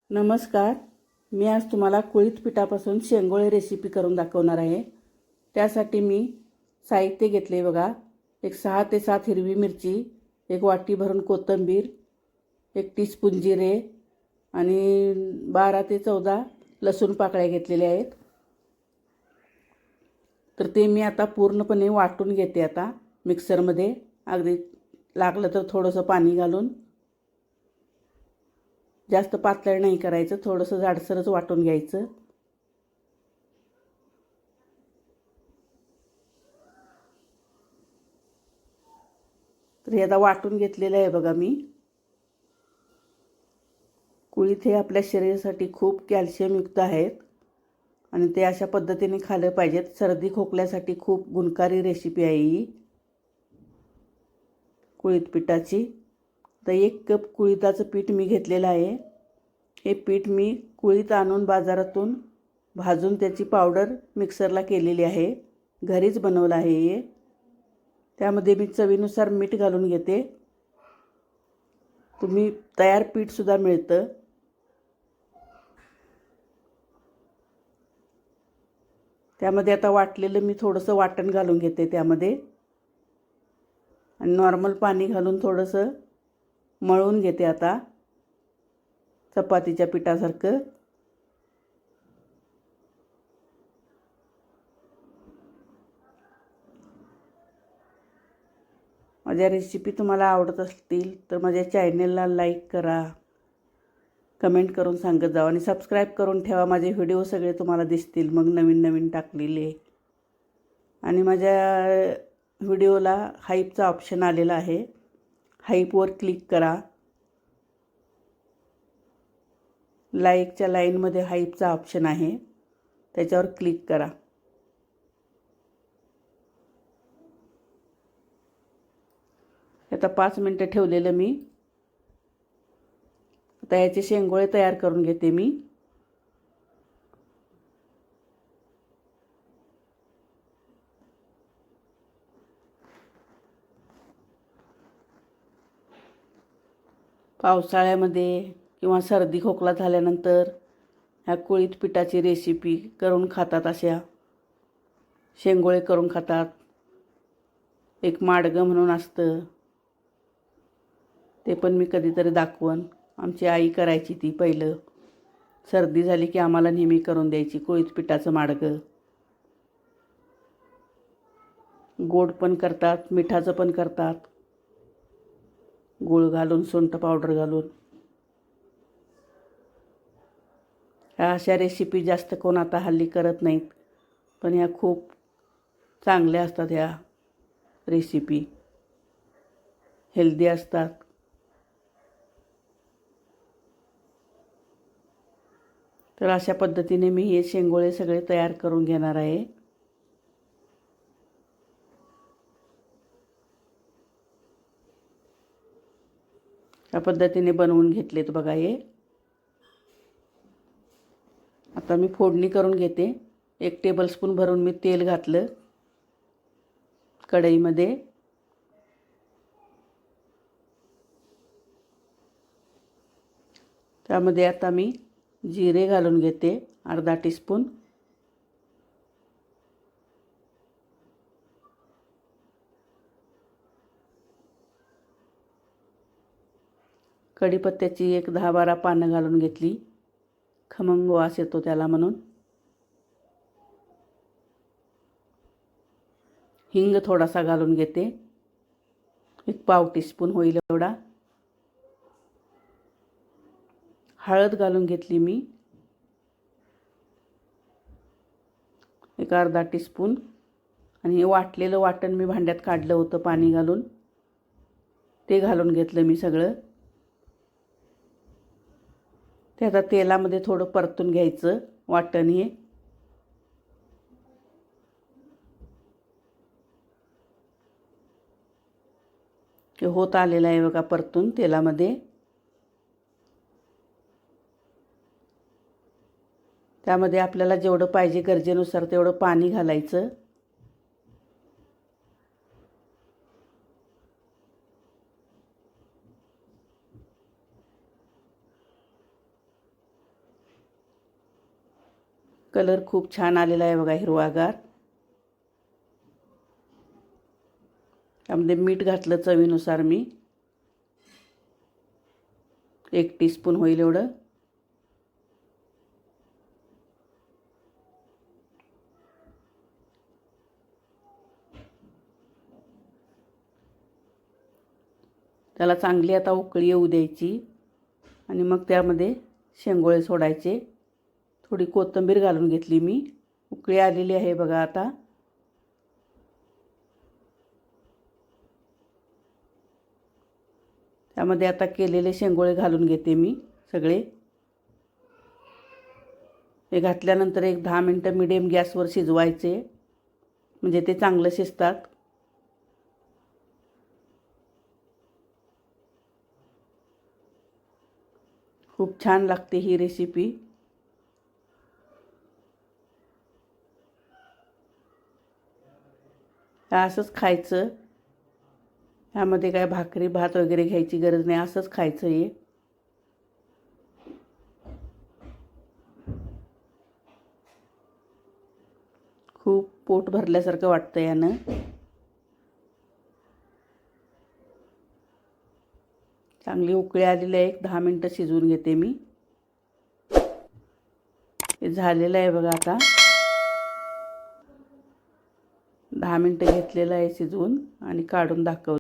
नमस्कार. मी आज तुम्हाला कुळीथ पिठापासून शेंगोळे रेसिपी करून दाखवणार आहे. त्यासाठी मी साहित्य घेतले बघा. एक 6 ते 7 हिरवी मिरची, एक वाटी भरून कोथिंबीर, 1 टीस्पून जिरे आणि 12 ते 14 लसूण पाकळ्या घेतलेल्या आहेत. तर ते मी आता पूर्णपणे वाटून घेते आता मिक्सरमध्ये. अगदी लागलं तर थोडंसं पाणी घालून. जास्त पातळ नाही करायचं, थोडंसं जाडसरच वाटून घ्यायचं. तर हे आता वाटून घेतलेलं आहे बघा मी. कुळीथ हे आपल्या शरीरासाठी खूप कॅल्शियमयुक्त आहेत आणि ते अशा पद्धतीने खाल्लं पाहिजेत. सर्दी खोकल्यासाठी खूप गुणकारी रेसिपी आहे ही कुळीथ पिठाची. तर 1 कप कुळीथाचं पीठ मी घेतलेलं आहे. हे पीठ मी कुळीथ आणून बाजारातून भाजून त्याची पावडर मिक्सरला केलेली आहे. घरीच बनवलं आहे हे. त्यामध्ये मी चवीनुसार मीठ घालून घेते. तुम्ही तयार पीठसुद्धा मिळतं. त्यामध्ये आता वाटलेलं मी थोडंसं वाटण घालून घेते त्यामध्ये आणि नॉर्मल पाणी घालून थोडंसं मळून घेते आता चपातीच्या पिठासारखं. माझ्या रेसिपी तुम्हाला आवडत असतील तर माझ्या चॅनलला लाईक करा, कमेंट करून सांगत जावा आणि सबस्क्राईब करून ठेवा. माझे व्हिडिओ सगळे तुम्हाला दिसतील मग नवीन नवीन टाकलेले. आणि माझ्या व्हिडिओला हाईपचा ऑप्शन आलेला आहे. हाईपवर क्लिक करा. लाईकच्या लाईनमध्ये हाईपचा ऑप्शन आहे, त्याच्यावर क्लिक करा. आता 5 मिनटं ठेवलेलं मी. आता याचे शेंगोळे तयार करून घेते मी. पावसाळ्यामध्ये किंवा सर्दी खोकला झाल्यानंतर ह्या कुळीथ पिठाची रेसिपी करून खातात. अशा शेंगोळे करून खातात. एक माडगं म्हणून असतं, ते पण मी कधीतरी दाखवण. आमची आई करायची ती पहिलं. सर्दी झाली की आम्हाला नेहमी करून द्यायची कुळीथ पिठाचं माडगं. गोड पण करतात, मिठाचं पण करतात, गूळ घालून, सुंठ पावडर घालून. ह्या अशा रेसिपी जास्त कोण आता हल्ली करत नाहीत, पण ह्या खूप चांगल्या असतात. ह्या रेसिपी हेल्दी असतात. तर अशा पद्धतीने मी हे शेंगोळे सगळे तयार करून घेणार आहे. या पद्धतीने बनवून घेतलेत बघा हे. आता मी फोडणी करून घेते. 1 टेबलस्पून भरून मी तेल घातलं कढईमध्ये. त्यामध्ये आता मी जिरे घालून घेते, अर्धा टीस्पून. कढीपत्त्याची एक 10-12 पानं घालून घेतली. खमंग वास येतो त्याला म्हणून. हिंग थोडासा घालून घेते, एक पाव टीस्पून होईल एवढा. हळद घालून घेतली मी, एक अर्धा टीस्पून. आणि हे वाटलेलं वाटण मी भांड्यात काढलं होतं पाणी घालून, ते घालून घेतलं मी सगळं. ते आता तेलामध्ये थोडं परतून घ्यायचं वाटण हे. ते होत आलेलं आहे बघा परतून तेलामध्ये. त्यामध्ये आपल्याला जेवढं पाहिजे गरजेनुसार तेवढं पाणी घालायचं. कलर खूप छान आलेला आहे बघा, हिरवागार. त्यामध्ये मीठ घातलं चवीनुसार मी, 1 टीस्पून होईल एवढं. त्याला चांगली आता उकळी येऊ द्यायची आणि मग त्यामध्ये शेंगोळे सोडायचे. थोडी कोथिंबीर घालून घेतली मी. उकळी आलेली आहे बघा आता. त्यामध्ये आता केलेले शेंगोळे घालून घेते मी सगळे. हे घातल्यानंतर एक 10 मिनटं मीडियम गॅसवर शिजवायचे, म्हणजे ते चांगलं शिजतात. खूप छान लागते ही रेसिपी. असंच खायचं. ह्यामध्ये काय भाकरी भात वगैरे घ्यायची गरज नाही, असंच खायचं आहे. खूप पोट भरल्यासारखं वाटतं यानं. चांगली उकळी आलेली आहे. 10 मिनटं शिजवून घेते मी. हे झालेलं आहे बघा आता. 10 मिनटं घेतलेलं आहे शिजवून आणि काढून दाखवते.